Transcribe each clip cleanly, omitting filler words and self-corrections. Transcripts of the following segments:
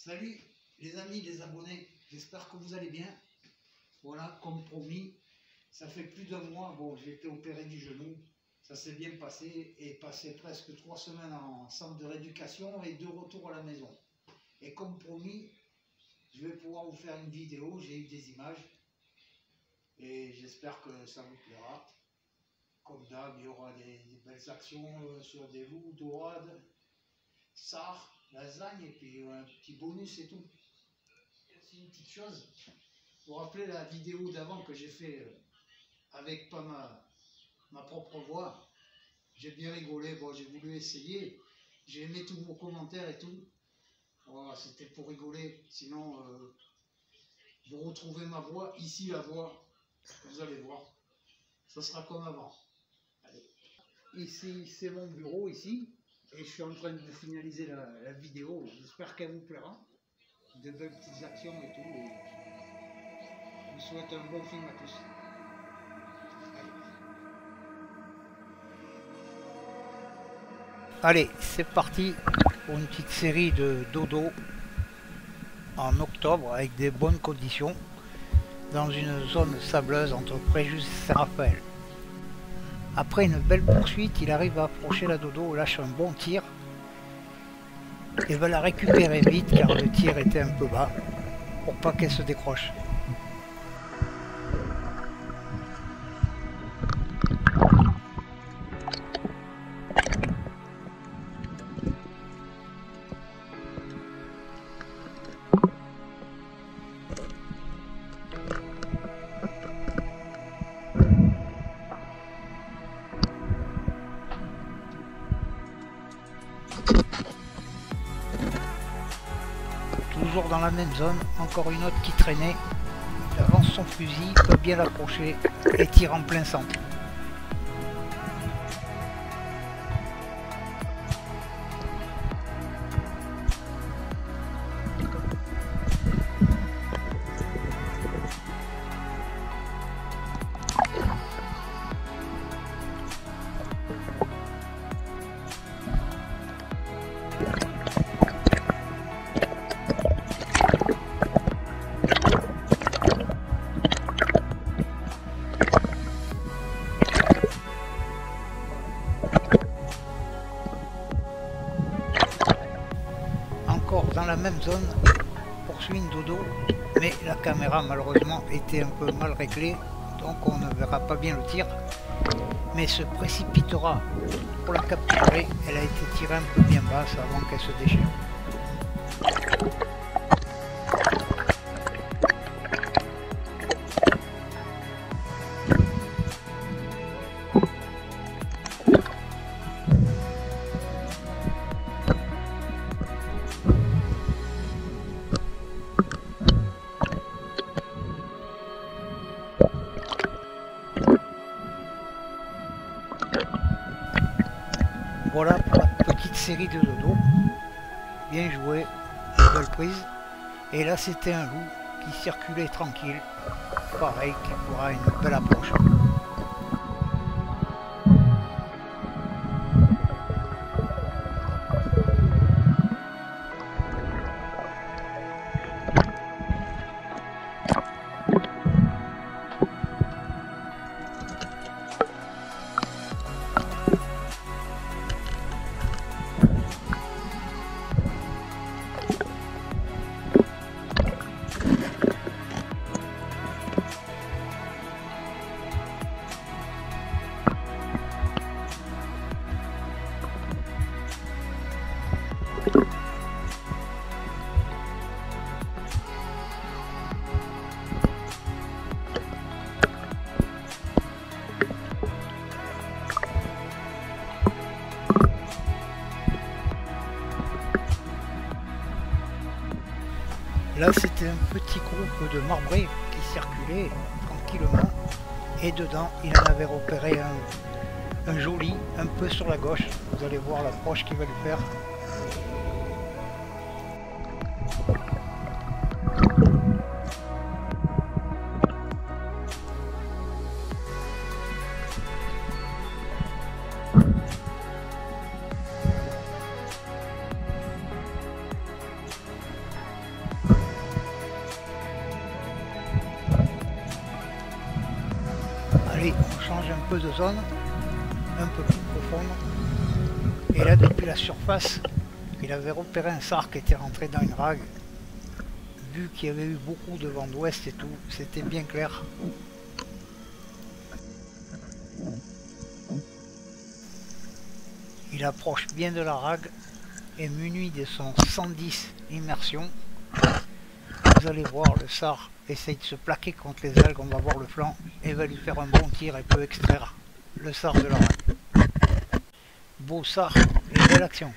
Salut les amis, les abonnés, j'espère que vous allez bien. Voilà, comme promis, ça fait plus d'un mois, bon, j'ai été opéré du genou, ça s'est bien passé et passé presque 3 semaines en centre de rééducation et de retour à la maison. Et comme promis, je vais pouvoir vous faire une vidéo, j'ai eu des images et j'espère que ça vous plaira. Comme d'hab, il y aura des belles actions sur des loups, dorades, sarres, lasagne et puis un petit bonus et tout. C'est une petite chose. Vous vous rappelez la vidéo d'avant que j'ai fait avec pas ma propre voix? J'ai bien rigolé, bon, j'ai voulu essayer. J'ai aimé tous vos commentaires et tout. Voilà, c'était pour rigoler. Sinon, vous retrouvez ma voix, ici la voix. Vous allez voir. Ça sera comme avant. Allez. Ici, c'est mon bureau, ici. Et je suis en train de finaliser la vidéo. J'espère qu'elle vous plaira. De belles petites actions et tout. Et je vous souhaite un bon film à tous. Allez, c'est parti pour une petite série de dodo en octobre avec des bonnes conditions dans une zone sableuse entre Fréjus et Saint-Raphaël. Après une belle poursuite, il arrive à approcher la dodo, lâche un bon tir et va la récupérer vite car le tir était un peu bas pour pas qu'elle se décroche. Toujours dans la même zone, encore une autre qui traînait. Il avance son fusil, peut bien l'approcher et tire en plein centre. Dans la même zone, poursuit une dodo, mais la caméra malheureusement était un peu mal réglée, donc on ne verra pas bien le tir, mais se précipitera pour la capturer. Elle a été tirée un peu bien basse avant qu'elle se déchire. Voilà pour la petite série de dodo. Bien joué, belle prise. Et là c'était un loup qui circulait tranquille. Pareil, qui fera une belle approche. Là c'était un petit groupe de marbrés qui circulait tranquillement et dedans il en avait repéré un joli un peu sur la gauche. Vous allez voir l'approche qu'il va lui faire. peu de zones, un peu plus profondes. Et là, depuis la surface, il avait repéré un sard qui était rentré dans une rague. Vu qu'il y avait eu beaucoup de vent d'ouest et tout, c'était bien clair. Il approche bien de la rague et muni de son 110 immersion. Vous allez voir, le sard essaye de se plaquer contre les algues, on va voir le flanc, et va lui faire un bon tir et peut extraire le sard de la rague. Beau sard et belle action.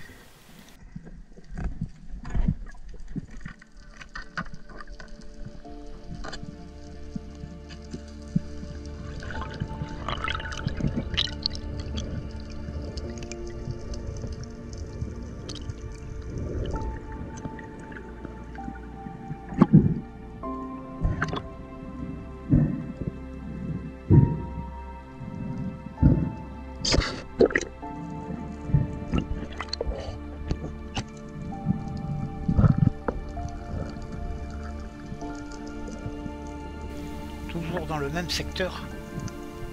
Toujours dans le même secteur,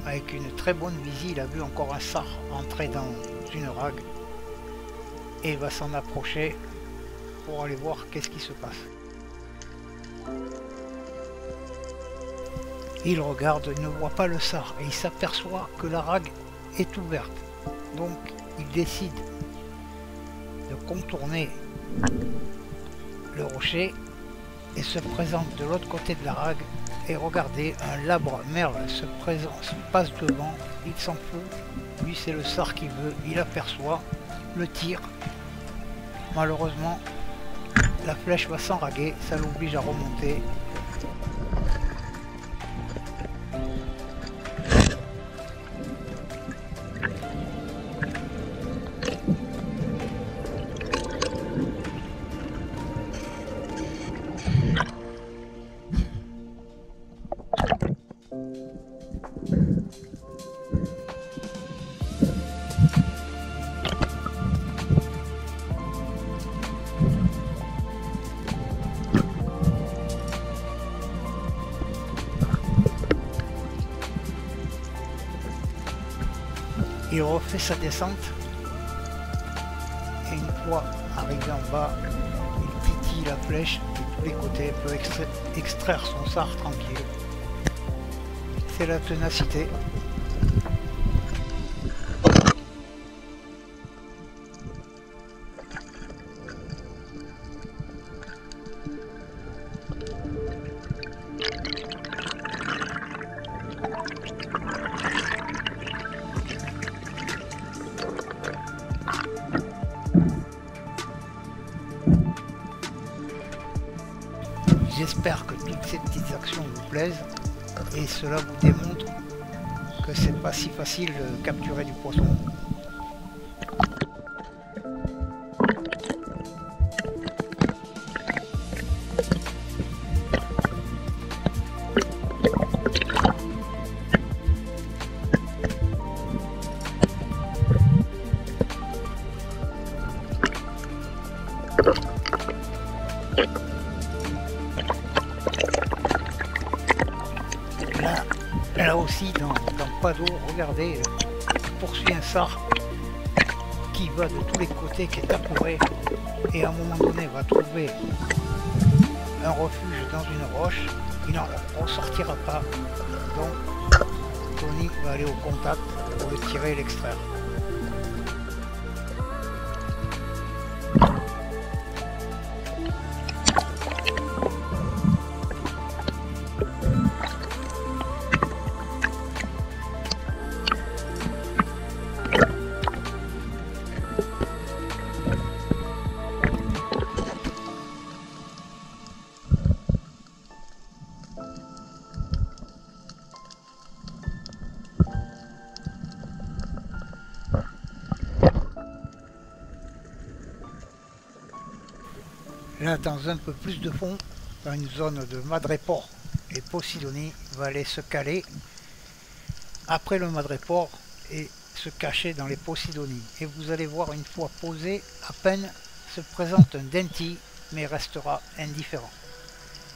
avec une très bonne visie, il a vu encore un sard entrer dans une rague et va s'en approcher pour aller voir qu'est-ce qui se passe. Il regarde, il ne voit pas le sard et il s'aperçoit que la rague est ouverte. Donc il décide de contourner le rocher et se présente de l'autre côté de la rague. Et regardez, un labre merle se passe devant, il s'en fout, lui c'est le sard qui veut, il aperçoit, le tire. Malheureusement, la flèche va s'enraguer, ça l'oblige à remonter. Il refait sa descente et une fois arrivé en bas, il titille la flèche de tous les côtés, peut extraire son sard tranquille. C'est la ténacité. J'espère que toutes ces petites actions vous plaisent et cela vous démontre que c'est pas si facile de capturer du poisson. Là aussi, dans pas d'eau, regardez, il poursuit un sard qui va de tous les côtés, qui est apeuré, et à un moment donné va trouver un refuge dans une roche, il n'en ressortira pas, donc Tony va aller au contact pour le tirer et l'extraire. Là, dans un peu plus de fond, dans une zone de madréport et Posidonie, va aller se caler après le madréport et se cacher dans les Posidonies. Et vous allez voir, une fois posé, à peine se présente un denti, mais restera indifférent.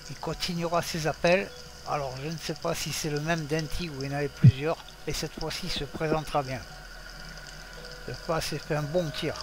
Il continuera ses appels. Alors je ne sais pas si c'est le même denti ou il y en avait plusieurs. et cette fois-ci se présentera bien. Le pas s'est fait un bon tir.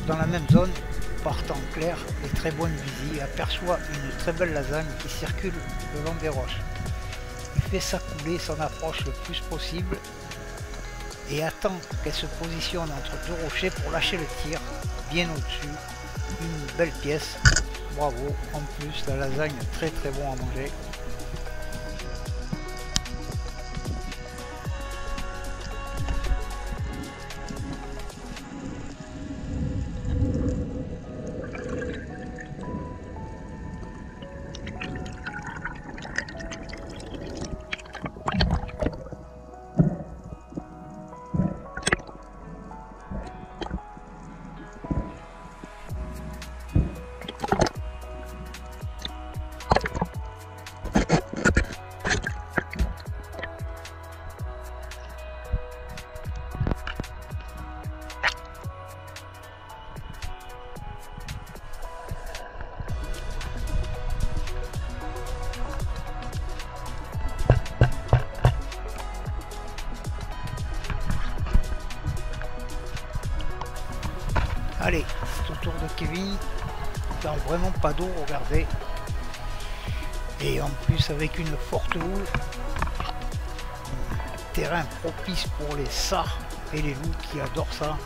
Dans la même zone, partant clair et très bonne visie, aperçoit une très belle lasagne qui circule le long des roches. Il fait sa coulée, s'en approche le plus possible et attend qu'elle se positionne entre deux rochers pour lâcher le tir, bien au-dessus. Une belle pièce, bravo. En plus, la lasagne très bon à manger. Allez, c'est au tour de Kevin. Dans vraiment pas d'eau, regardez. Et en plus avec une forte houle. Terrain propice pour les sards et les loups qui adorent ça.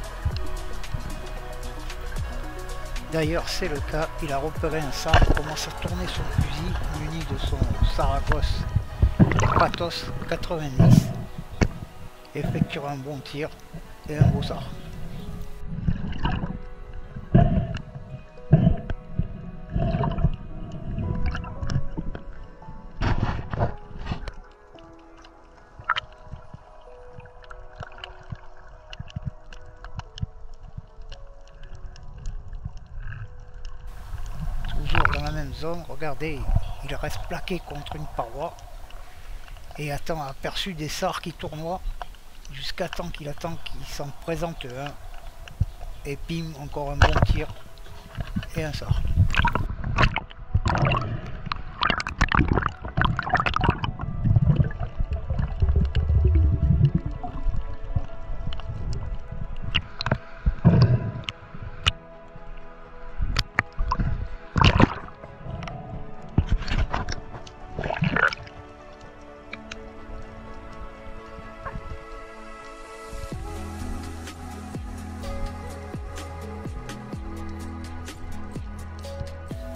D'ailleurs c'est le cas, il a repéré un sard, il commence à tourner son fusil muni de son Saragosse Patos 90. Effectuera un bon tir et un beau sard. Dans la même zone, regardez, il reste plaqué contre une paroi et attend aperçu des sards qui tournoient jusqu'à temps qu'il attend qu'il s'en présente un et pim, encore un bon tir et un sard.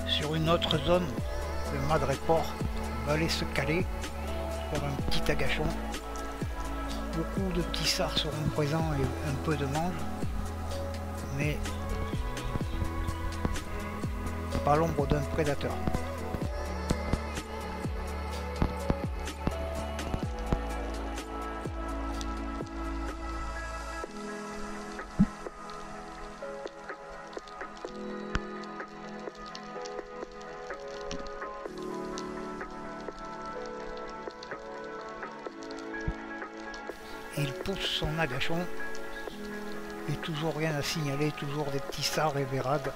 Sur une autre zone, le Madréport va aller se caler, faire un petit agachon. Beaucoup de petits sards seront présents et un peu de mange, mais pas l'ombre d'un prédateur. Il pousse son agachon et toujours rien à signaler, toujours des petits sards et vérades.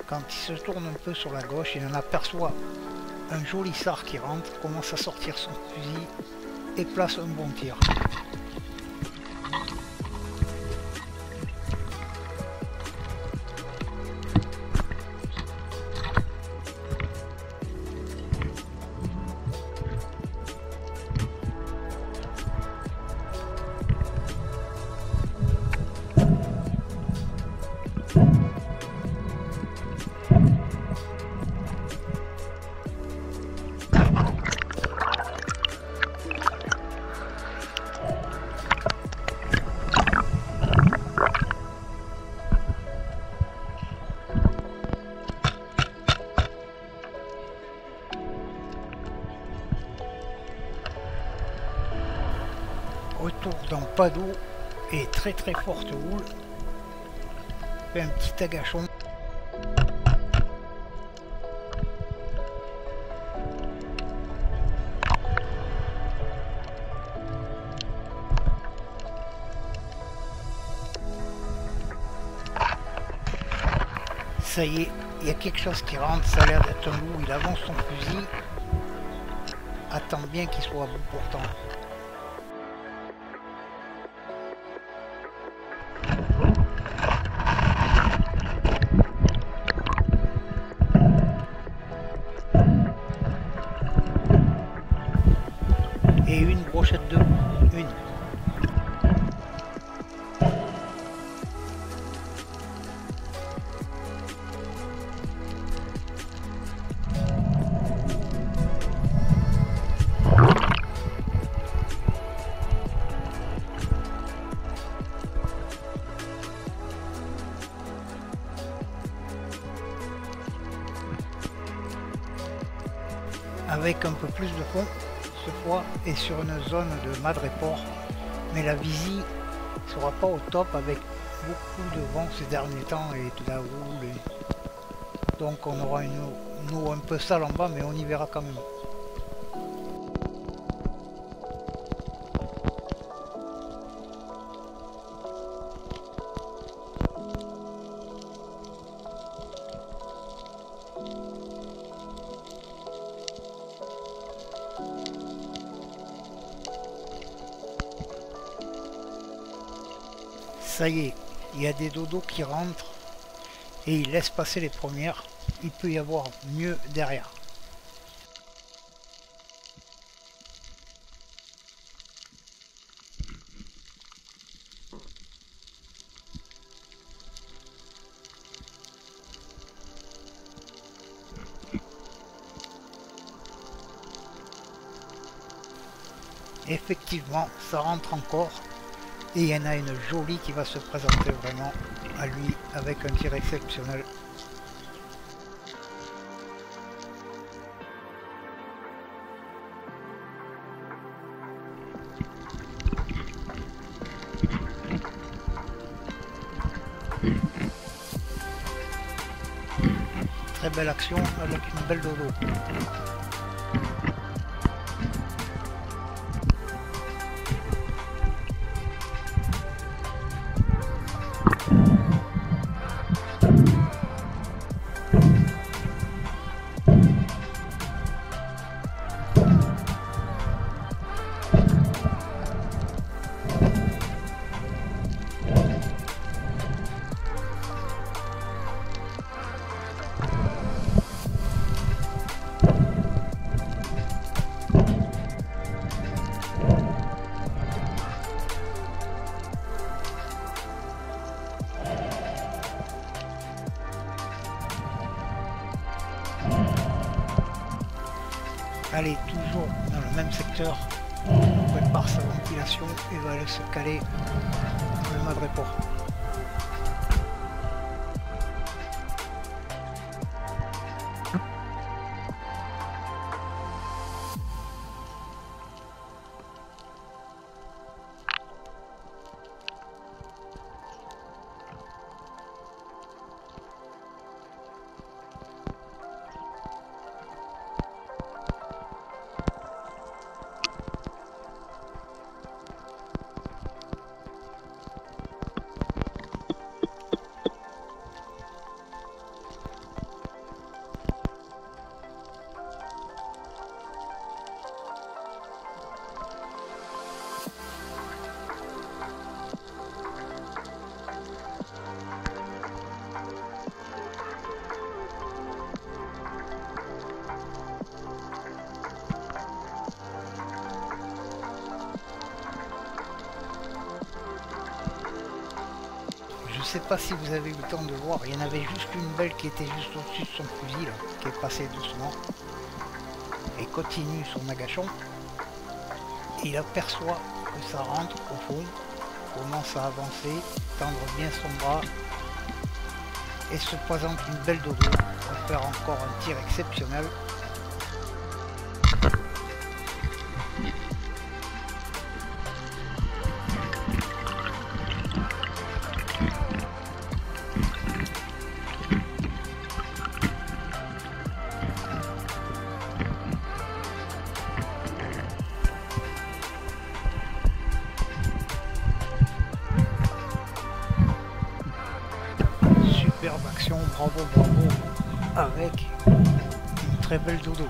Quand il se tourne un peu sur la gauche, il en aperçoit un joli sard qui rentre, commence à sortir son fusil et place un bon tir. toujours dans pas d'eau et très forte houle. Fait un petit agachon. Ça y est, il y a quelque chose qui rentre, ça a l'air d'être un loup, il avance son fusil. Attends bien qu'il soit à bout pourtant. Et une brochette de loup, une. Avec un peu plus de fond, ce fois, et sur une zone de Madréport, mais la visie ne sera pas au top avec beaucoup de vent ces derniers temps et de la houle. Donc on aura une eau un peu sale en bas, mais on y verra quand même. Ça y est, il y a des dodos qui rentrent et ils laissent passer les premières. Il peut y avoir mieux derrière. Effectivement, ça rentre encore. Et il y en a une jolie qui va se présenter vraiment à lui avec un tir exceptionnel. Très belle action avec une belle dodo. Allez, toujours dans le même secteur, on prépare sa ventilation et va aller se caler dans le Madréport. Je sais pas si vous avez eu le temps de voir, il y en avait juste une belle qui était juste au-dessus de son fusil, là, qui est passée doucement et continue son agachon. Il aperçoit que ça rentre au fond, commence à avancer, tendre bien son bras et se présente une belle dodo pour faire encore un tir exceptionnel. bravo, bravo, avec une très belle dodo.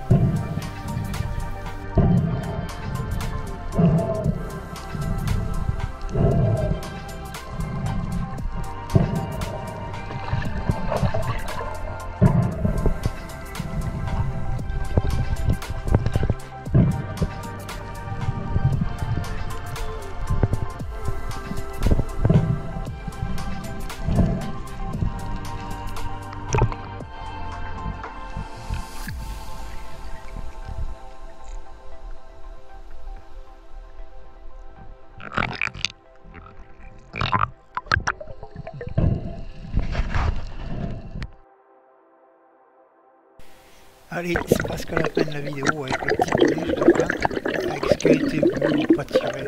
Allez, c'est presque la fin de la vidéo avec le petit bonus de fin, avec ce qui a été vu ou pas tiré.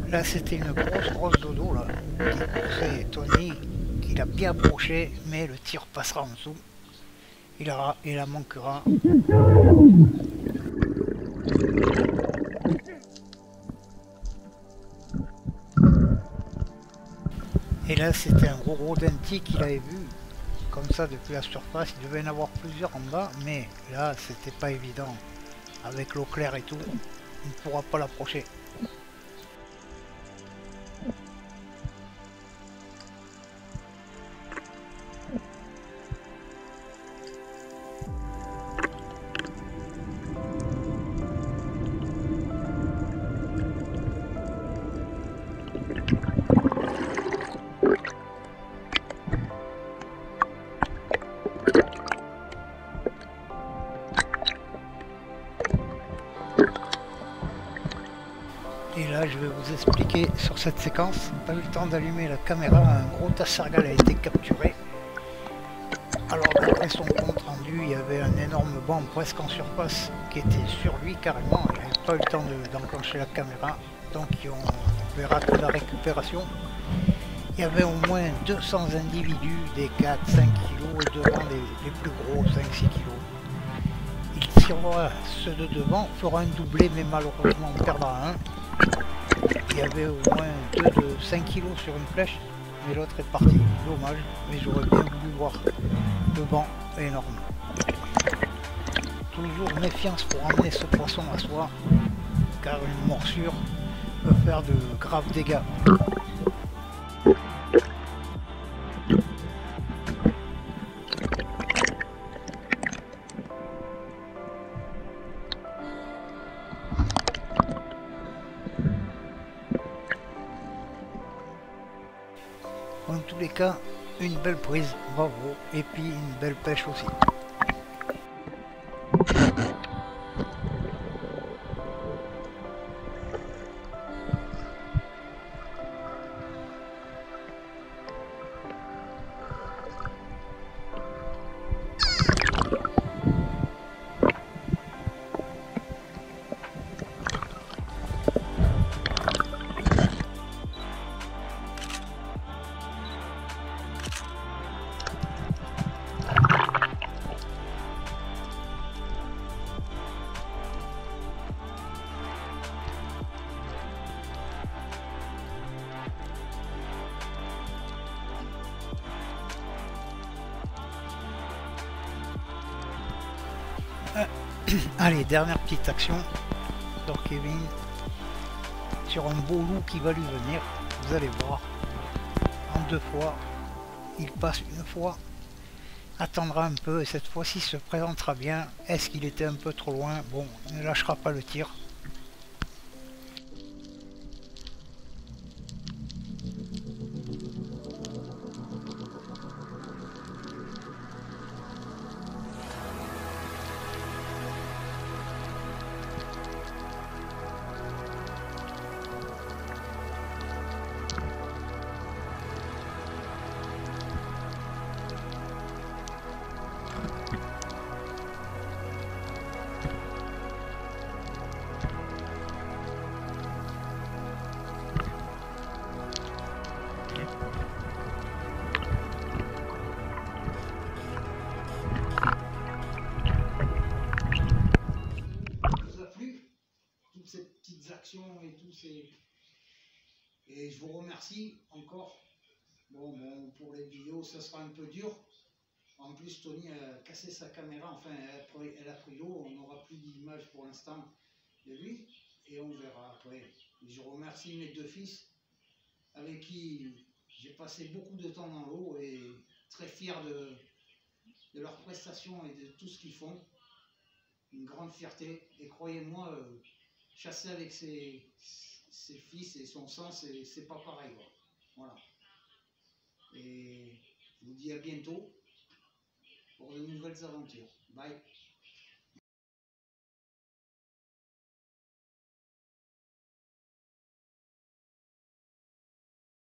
Là c'était une grosse dodo là. C'est Tony qui l'a bien approché, mais le tir passera en dessous. Il la manquera. Et là c'était un gros dentier qu'il avait vu. Comme ça depuis la surface, il devait y en avoir plusieurs en bas, mais là c'était pas évident. Avec l'eau claire et tout, on ne pourra pas l'approcher. Et là je vais vous expliquer sur cette séquence, pas eu le temps d'allumer la caméra, un gros tassergal a été capturé. Alors d'après son compte rendu, il y avait un énorme banc presque en surface qui était sur lui carrément, il n'avait pas eu le temps d'enclencher la caméra, donc on verra que la récupération. Il y avait au moins 200 individus, des 4-5 kg et devant les plus gros 5-6 kg. Il tirera ceux de devant, fera un doublé mais malheureusement on perdra un. Il y avait au moins 2 de 5 kg sur une flèche, mais l'autre est parti. Dommage, mais j'aurais bien voulu voir le banc énorme. Toujours méfiance pour emmener ce poisson à soi, car une morsure peut faire de graves dégâts. En tous les cas, une belle prise, bravo, et puis une belle pêche aussi. Allez, dernière petite action sur Kevin, sur un beau loup qui va lui venir, vous allez voir, en 2 fois, il passe une fois, attendra un peu et cette fois-ci se présentera bien. Est-ce qu'il était un peu trop loin? Bon, il ne lâchera pas le tir. Et je vous remercie encore Bon, pour les vidéos, ça sera un peu dur. En plus, Tony a cassé sa caméra, enfin, elle a pris l'eau, on n'aura plus d'image pour l'instant de lui, et on verra après. Et je remercie mes deux fils, avec qui j'ai passé beaucoup de temps dans l'eau, et très fier de leurs prestations et de tout ce qu'ils font. Une grande fierté, et croyez-moi, chasser avec ses fils et son sang, c'est pas pareil, quoi. Voilà. Et je vous dis à bientôt pour de nouvelles aventures. Bye.